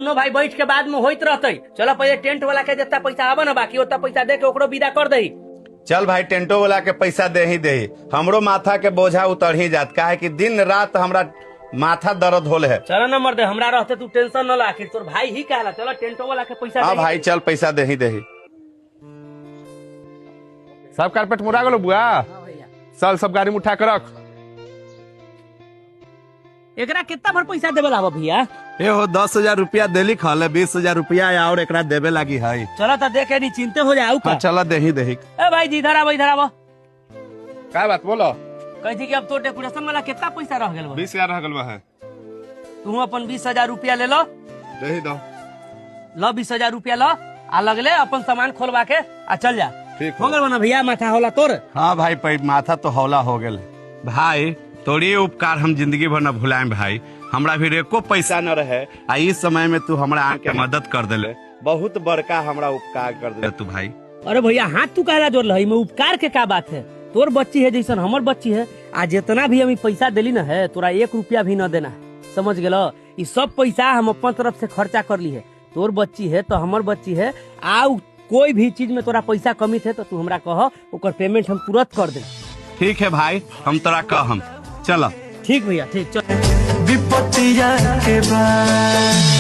दोनों भाई बैठ के बाद में होइत रहते। चलो पहले टेंट वाला के जितना पैसा आवा ना बाकी उतना पैसा दे के ओकरो विदा कर दही। चल भाई टेंटो वाला के पैसा दे ही हमरो माथा के बोझा उतर ही जात का है कि दिन रात हमरा माथा दर्द होल है। चलो नंबर दे हमरा रहते तू टेंशन न ला, आखिर तोर भाई ही कहला। चलो टेंटो वाला के पैसा हाँ भाई चल पैसा दे ही सब कारपेट मुड़ा गलो बुआ। चल सब गाड़ी में उठा कर रख। एकरा कितना भर पैसा देवे ला भैया? ए हो 10,000 रुपया देली खल 20,000 रुपया और एकरा देवे लगी है। चलो तो देखे नहीं चिंते हो जाओ का। चलो दे ही ए भाई जी इधर आवा। क्या बात बोलो? कह थी कि अब तो डेकोरेशन वाला कितना पैसा रह गेल? 20,000 रह गल है। तू अपन 20,000 रुपया ले लो। दे ही दो। लो 20,000 रुपया लो आ लगले अपन सामान खोलवा के आ चल जा। ठीक हो गल बना भैया माथा होला तोर। हाँ भाई माथा तो हौला हो गेल भाई। तोरी उपकार हम जिंदगी भर न भुलाएं भाई। हमरा भी एको पैसा न रहे आ इस समय में तू हमरा आके मदद कर देले, बहुत बड़का हमरा उपकार कर दे तू भाई। अरे भैया हाथ तू कहला जोड़ लही में उपकार के का बात है? तोर बच्ची है जैसन हमर बच्ची है। आज जितना भी हम पैसा दिली न है तोरा 1 रुपया भी न देना है, समझ गेलो? ये सब पैसा हम अपन तरफ से खर्चा कर ली है। तोर बच्ची है तो हमर बच्ची है। आ कोई भी चीज में तोरा पैसा कमी थे तो तू हमरा कह, ओकर पेमेंट हम तुरंत कर दे। ठीक है भाई हम तोरा कहम। चलो ठीक भैया ठीक चल। विपत्तिया के बाद